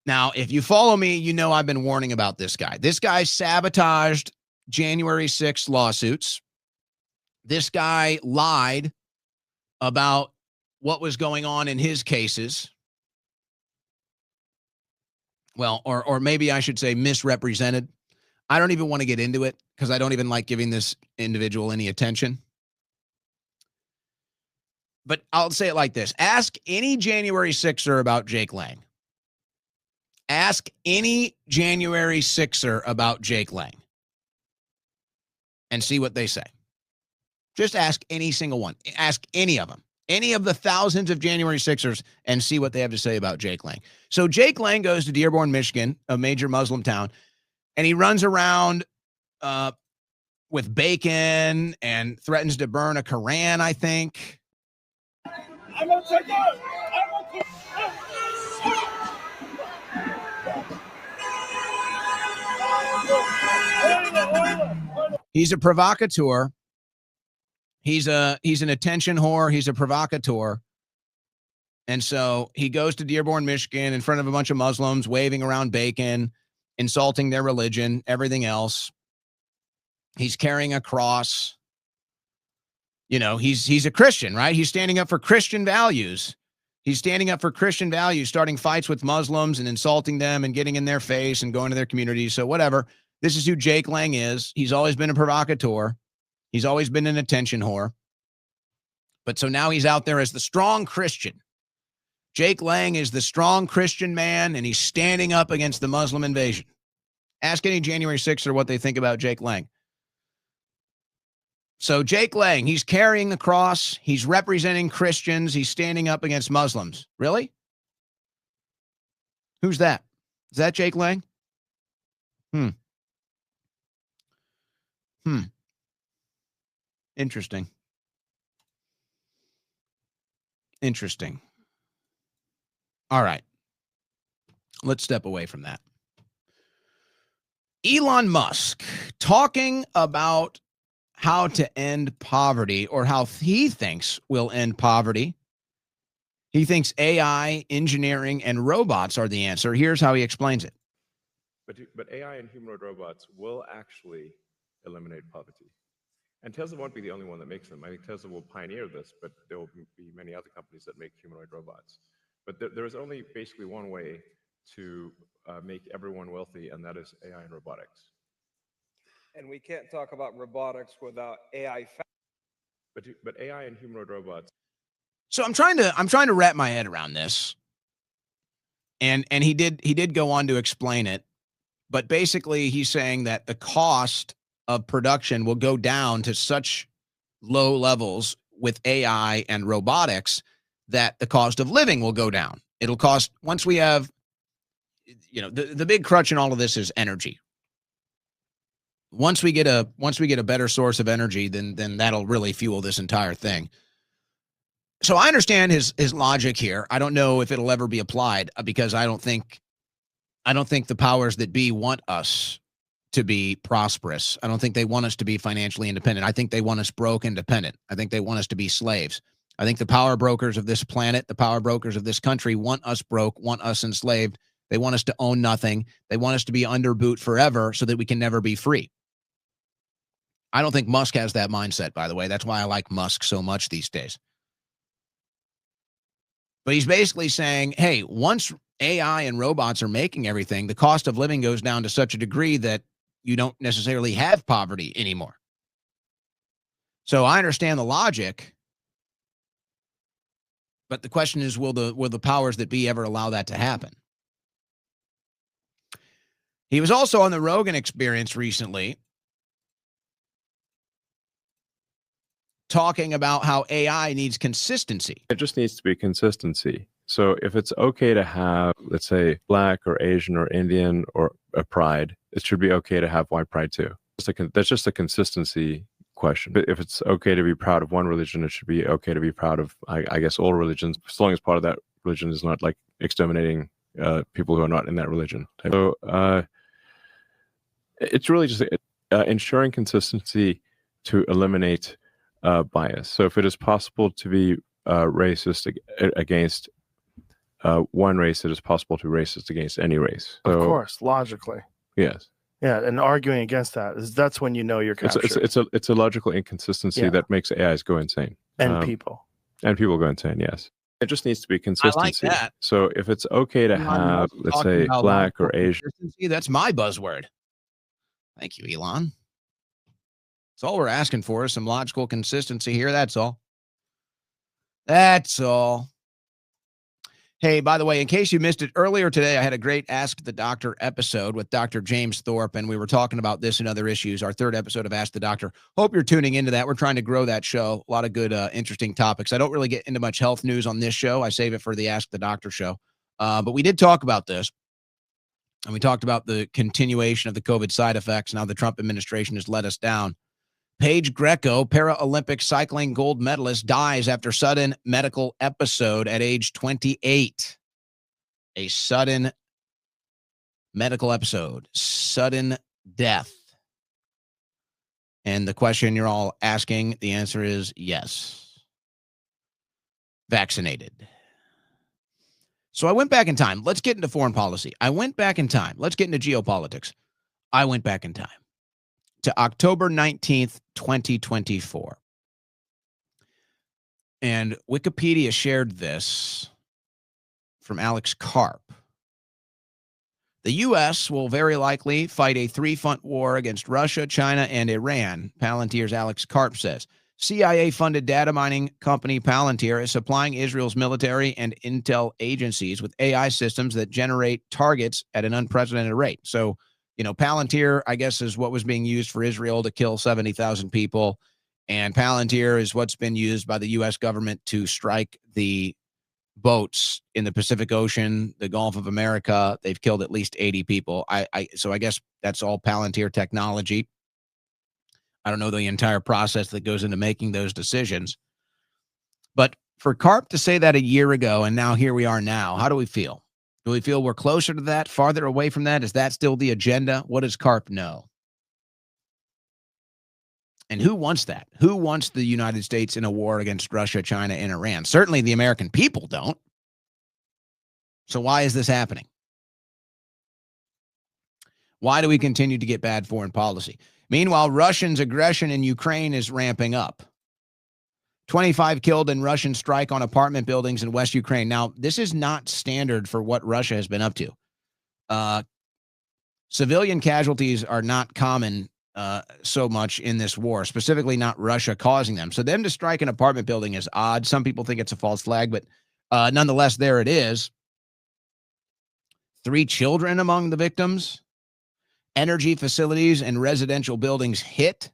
Now, if you follow me, you know I've been warning about this guy. This guy sabotaged January 6th lawsuits. This guy lied about what was going on in his cases. Well, or maybe I should say misrepresented. I don't even want to get into it because I don't even like giving this individual any attention. But I'll say it like this. Ask any January 6er about Jake Lang. Ask any January 6er about Jake Lang and see what they say. Just ask any single one. Ask any of them. Any of the thousands of January 6ers and see what they have to say about Jake Lang. So Jake Lang goes to Dearborn, Michigan, a major Muslim town, and he runs around with bacon and threatens to burn a Quran, I think. I'm gonna take out. He's a provocateur. He's an attention whore. He's a provocateur. And so he goes to Dearborn, Michigan in front of a bunch of Muslims, waving around bacon, insulting their religion, everything else. He's carrying a cross. You know, he's a Christian, right? He's standing up for Christian values. He's standing up for Christian values, starting fights with Muslims and insulting them and getting in their face and going to their communities. So whatever. This is who Jake Lang is. He's always been a provocateur. He's always been an attention whore. But so now he's out there as the strong Christian. Jake Lang is the strong Christian man, and he's standing up against the Muslim invasion. Ask any January 6er what they think about Jake Lang. So Jake Lang, he's carrying the cross. He's representing Christians. He's standing up against Muslims. Really? Who's that? Is that Jake Lang? Interesting. All right. Let's step away from that. Elon Musk talking about how to end poverty, or how he thinks will end poverty. He thinks AI, engineering, and robots are the answer. Here's how he explains it. But AI and humanoid robots will actually eliminate poverty. And Tesla won't be the only one that makes them. I think Tesla will pioneer this, but there will be many other companies that make humanoid robots. But there is only basically one way to make everyone wealthy, and that is AI and robotics. And we can't talk about robotics without AI. But AI and humanoid robots. So I'm trying to wrap my head around this. And he did go on to explain it, but basically he's saying that the cost of production will go down to such low levels with AI and robotics that the cost of living will go down. It'll cost, once we have, you know, the big crutch in all of this is energy. Once we get a better source of energy, then that'll really fuel this entire thing. So I understand his logic here. I don't know if it'll ever be applied, because I don't think the powers that be want us to be prosperous. I don't think they want us to be financially independent. I think they want us broke and dependent. I think they want us to be slaves. I think the power brokers of this planet, the power brokers of this country want us broke, want us enslaved. They want us to own nothing. They want us to be under boot forever so that we can never be free. I don't think Musk has that mindset, by the way. That's why I like Musk so much these days. But he's basically saying, hey, once AI and robots are making everything, the cost of living goes down to such a degree that you don't necessarily have poverty anymore. So I understand the logic, but the question is, will the powers that be ever allow that to happen? He was also on the Rogan Experience recently, talking about how AI needs consistency. It just needs to be consistency. So if it's okay to have, let's say, Black or Asian or Indian or a pride, it should be okay to have white pride too. That's just a consistency question. But if it's okay to be proud of one religion, it should be okay to be proud of, I guess, all religions, as long as part of that religion is not like exterminating people who are not in that religion. So it's really just ensuring consistency to eliminate bias. So if it is possible to be racist against one race, it is possible to be racist against any race. Of So, course, logically. yes. Yeah, and arguing against that's when you know you're captured. It's a logical inconsistency Yeah. that makes AIs go insane. And people. And people go insane, yes. It just needs to be I consistency. like that. So if it's okay to Elon have, Musk let's talking say, about black or logical Asian, consistency, that's my buzzword. Thank you, Elon. That's all we're asking for is some logical consistency here. That's all. That's all. Hey, by the way, in case you missed it earlier today, I had a great Ask the Doctor episode with Dr. James Thorpe, and we were talking about this and other issues. Our third episode of Ask the Doctor. Hope you're tuning into that. We're trying to grow that show. A lot of good, interesting topics. I don't really get into much health news on this show. I save it for the Ask the Doctor show. But we did talk about this, and we talked about the continuation of the COVID side effects and how the Trump administration has let us down. Paige Greco, Paralympic cycling gold medalist, dies after sudden medical episode at age 28. A sudden medical episode, sudden death. And the question you're all asking, the answer is yes. Vaccinated. So I went back in time. Let's get into foreign policy. I went back in time. Let's get into geopolitics. I went back in time to October 19th, 2024. And Wikipedia shared this from Alex Karp. The U.S. will very likely fight a three-front war against Russia, China, and Iran, Palantir's Alex Karp says. CIA-funded data mining company Palantir is supplying Israel's military and intel agencies with AI systems that generate targets at an unprecedented rate. So, Palantir, I guess, is what was being used for Israel to kill 70,000 people. And Palantir is what's been used by the U.S. government to strike the boats in the Pacific Ocean, the Gulf of America. They've killed at least 80 people. So I guess that's all Palantir technology. I don't know the entire process that goes into making those decisions. But for Karp to say that a year ago, and now here we are now, how do we feel? Do we feel we're closer to that, farther away from that? Is that still the agenda? What does Karp know? And who wants that? Who wants the United States in a war against Russia, China, and Iran? Certainly the American people don't. So why is this happening? Why do we continue to get bad foreign policy? Meanwhile, Russians' aggression in Ukraine is ramping up. 25 killed in Russian strike on apartment buildings in West Ukraine. Now, this is not standard for what Russia has been up to. Civilian casualties are not common so much in this war, specifically not Russia causing them. So them to strike an apartment building is odd. Some people think it's a false flag, but nonetheless, there it is. 3 children among the victims. Energy facilities and residential buildings hit.